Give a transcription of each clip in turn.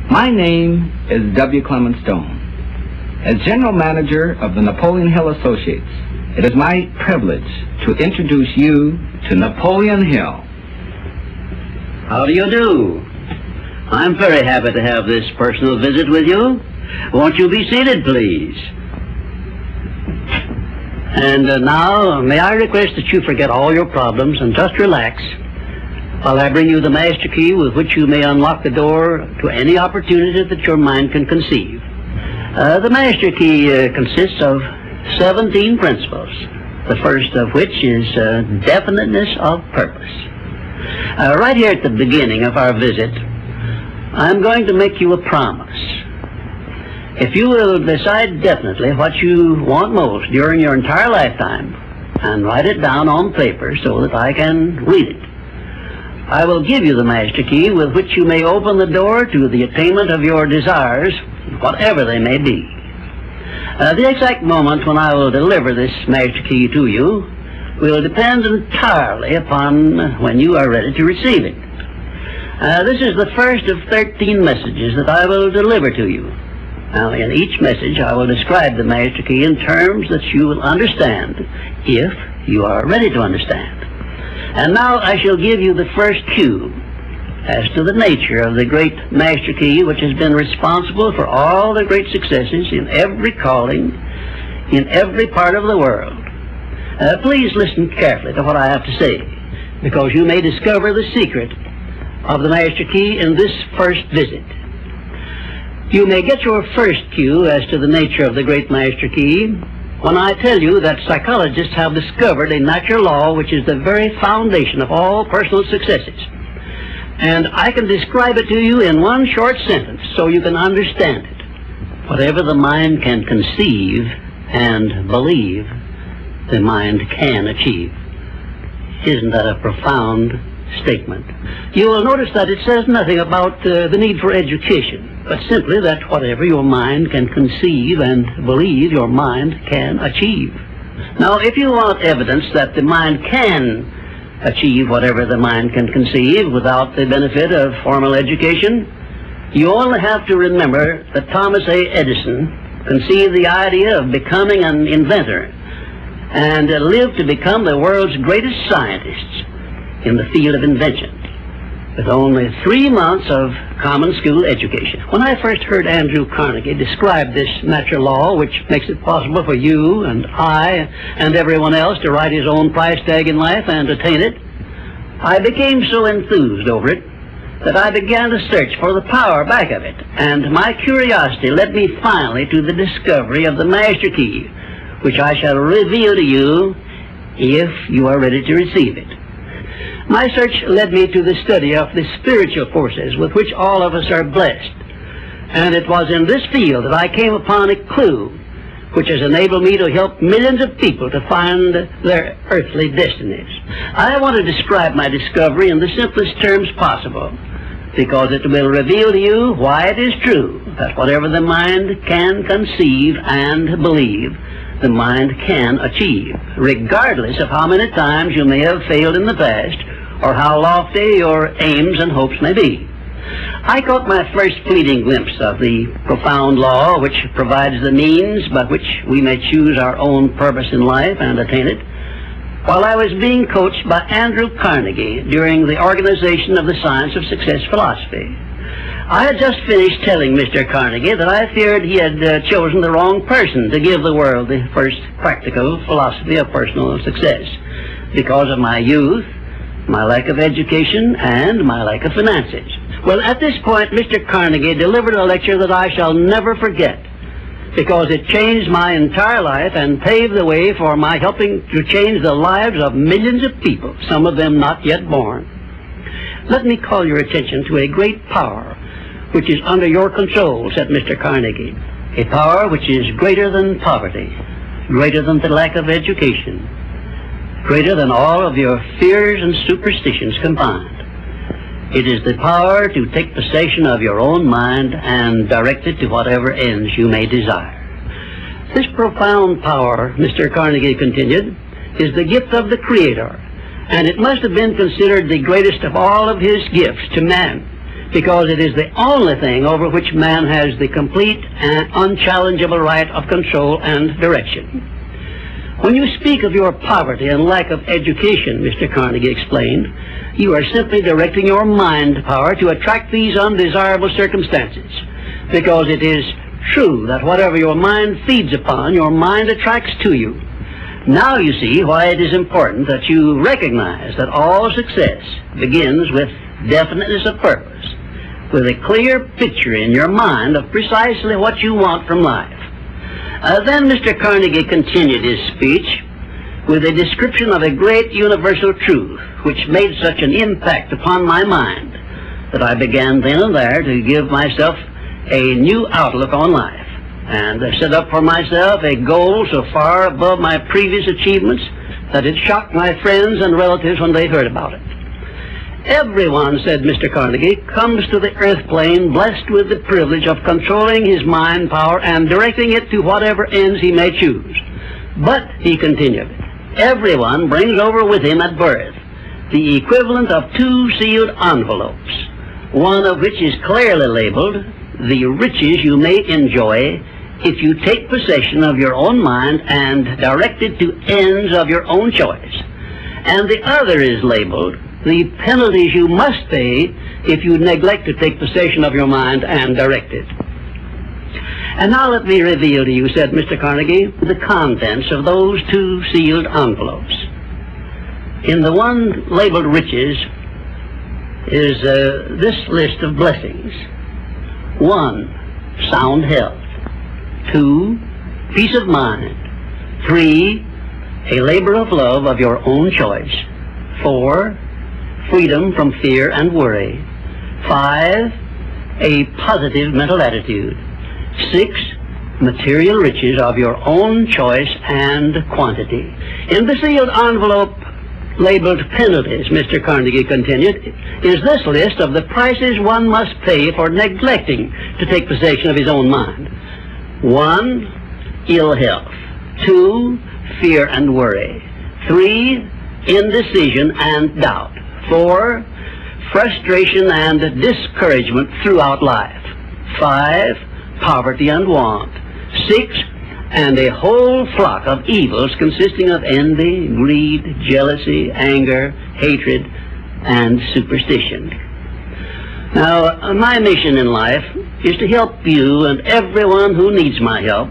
My name is W. Clement Stone. As General Manager of the Napoleon Hill Associates, it is my privilege to introduce you to Napoleon Hill. How do you do? I'm very happy to have this personal visit with you. Won't you be seated, please? And now, may I request that you forget all your problems and just relax while I bring you the master key with which you may unlock the door to any opportunity that your mind can conceive. The master key consists of 17 principles, the first of which is definiteness of purpose. Right here at the beginning of our visit, I'm going to make you a promise. If you will decide definitely what you want most during your entire lifetime and write it down on paper so that I can read it, I will give you the master key with which you may open the door to the attainment of your desires, whatever they may be. The exact moment when I will deliver this master key to you will depend entirely upon when you are ready to receive it. This is the first of 13 messages that I will deliver to you. Now, in each message, I will describe the master key in terms that you will understand, if you are ready to understand. And now I shall give you the first cue as to the nature of the great master key which has been responsible for all the great successes in every calling, in every part of the world. Please listen carefully to what I have to say, because you may discover the secret of the master key in this first visit. You may get your first cue as to the nature of the great master key when I tell you that psychologists have discovered a natural law which is the very foundation of all personal successes. And I can describe it to you in one short sentence so you can understand it. Whatever the mind can conceive and believe, the mind can achieve. Isn't that a profound statement? You will notice that it says nothing about the need for education, but simply that whatever your mind can conceive and believe, your mind can achieve. Now, if you want evidence that the mind can achieve whatever the mind can conceive without the benefit of formal education, you only have to remember that Thomas A. Edison conceived the idea of becoming an inventor and lived to become the world's greatest scientist in the field of invention, with only 3 months of common school education. When I first heard Andrew Carnegie describe this natural law, which makes it possible for you and I and everyone else to write his own price tag in life and attain it, I became so enthused over it that I began to search for the power back of it, and my curiosity led me finally to the discovery of the master key, which I shall reveal to you if you are ready to receive it. My search led me to the study of the spiritual forces with which all of us are blessed. And it was in this field that I came upon a clue which has enabled me to help millions of people to find their earthly destinies. I want to describe my discovery in the simplest terms possible, because it will reveal to you why it is true that whatever the mind can conceive and believe, the mind can achieve, regardless of how many times you may have failed in the past or how lofty your aims and hopes may be. I caught my first fleeting glimpse of the profound law which provides the means by which we may choose our own purpose in life and attain it, while I was being coached by Andrew Carnegie during the organization of the Science of Success philosophy. I had just finished telling Mr. Carnegie that I feared he had chosen the wrong person to give the world the first practical philosophy of personal success because of my youth, my lack of education, and my lack of finances. Well, at this point, Mr. Carnegie delivered a lecture that I shall never forget, because it changed my entire life and paved the way for my helping to change the lives of millions of people, some of them not yet born. Let me call your attention to a great power which is under your control, said Mr. Carnegie, a power which is greater than poverty, greater than the lack of education, greater than all of your fears and superstitions combined. It is the power to take possession of your own mind and direct it to whatever ends you may desire. This profound power, Mr. Carnegie continued, is the gift of the Creator, and it must have been considered the greatest of all of his gifts to man, because it is the only thing over which man has the complete and unchallengeable right of control and direction. When you speak of your poverty and lack of education, Mr. Carnegie explained, you are simply directing your mind power to attract these undesirable circumstances, because it is true that whatever your mind feeds upon, your mind attracts to you. Now you see why it is important that you recognize that all success begins with definiteness of purpose, with a clear picture in your mind of precisely what you want from life. Then Mr. Carnegie continued his speech with a description of a great universal truth which made such an impact upon my mind that I began then and there to give myself a new outlook on life, and set up for myself a goal so far above my previous achievements that it shocked my friends and relatives when they heard about it. Everyone, said Mr. Carnegie, comes to the earth plane blessed with the privilege of controlling his mind power and directing it to whatever ends he may choose. But, he continued, everyone brings over with him at birth the equivalent of 2 sealed envelopes, one of which is clearly labeled, the riches you may enjoy if you take possession of your own mind and direct it to ends of your own choice. And the other is labeled, the penalties you must pay if you neglect to take possession of your mind and direct it. And now let me reveal to you, said Mr. Carnegie, the contents of those 2 sealed envelopes. In the one labeled riches is this list of blessings. 1, sound health. 2, peace of mind. 3, a labor of love of your own choice. 4, freedom from fear and worry. 5, a positive mental attitude. 6, material riches of your own choice and quantity. In the sealed envelope labeled penalties, Mr. Carnegie continued, is this list of the prices one must pay for neglecting to take possession of his own mind. 1, ill health. 2, fear and worry. 3, indecision and doubt. 4, frustration and discouragement throughout life. 5, poverty and want. 6, and a whole flock of evils consisting of envy, greed, jealousy, anger, hatred, and superstition. Now, my mission in life is to help you and everyone who needs my help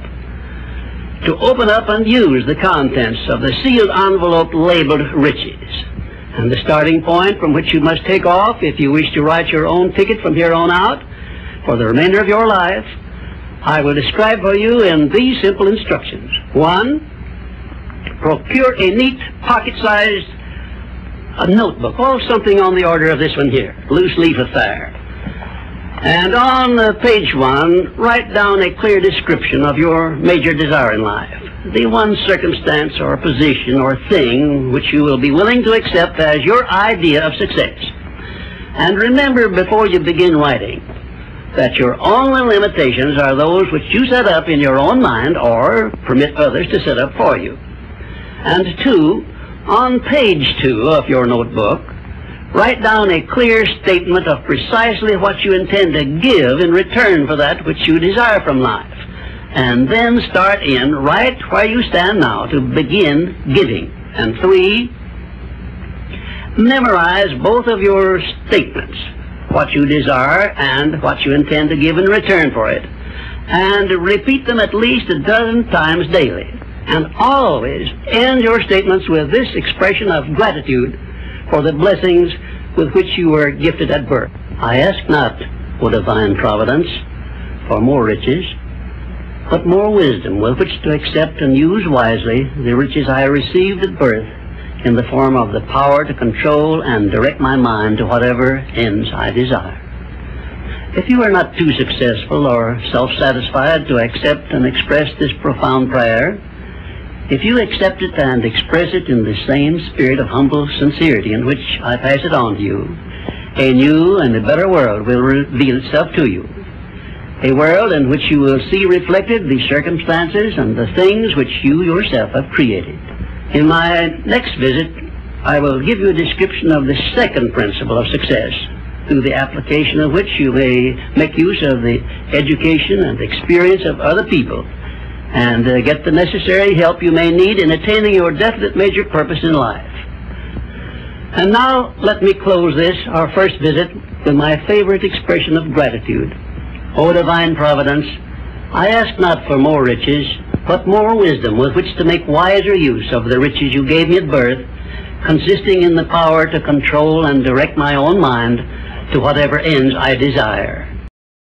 to open up and use the contents of the sealed envelope labeled riches. And the starting point from which you must take off if you wish to write your own ticket from here on out for the remainder of your life, I will describe for you in these simple instructions. 1, procure a neat pocket-sized notebook, or something on the order of this one here, loose leaf affair. And on page 1, write down a clear description of your major desire in life, the one circumstance or position or thing which you will be willing to accept as your idea of success. And remember before you begin writing that your only limitations are those which you set up in your own mind or permit others to set up for you. And 2, on page 2 of your notebook, write down a clear statement of precisely what you intend to give in return for that which you desire from life. And then start in right where you stand now to begin giving. And 3, memorize both of your statements, what you desire and what you intend to give in return for it, and repeat them at least a dozen times daily. And always end your statements with this expression of gratitude for the blessings with which you were gifted at birth. I ask not, O divine providence, for more riches, but more wisdom with which to accept and use wisely the riches I received at birth in the form of the power to control and direct my mind to whatever ends I desire. If you are not too successful or self-satisfied to accept and express this profound prayer, if you accept it and express it in the same spirit of humble sincerity in which I pass it on to you, a new and a better world will reveal itself to you. A world in which you will see reflected the circumstances and the things which you yourself have created. In my next visit, I will give you a description of the second principle of success, through the application of which you may make use of the education and experience of other people, and get the necessary help you may need in attaining your definite major purpose in life. And now let me close this, our first visit, with my favorite expression of gratitude. O divine providence, I ask not for more riches, but more wisdom with which to make wiser use of the riches you gave me at birth, consisting in the power to control and direct my own mind to whatever ends I desire.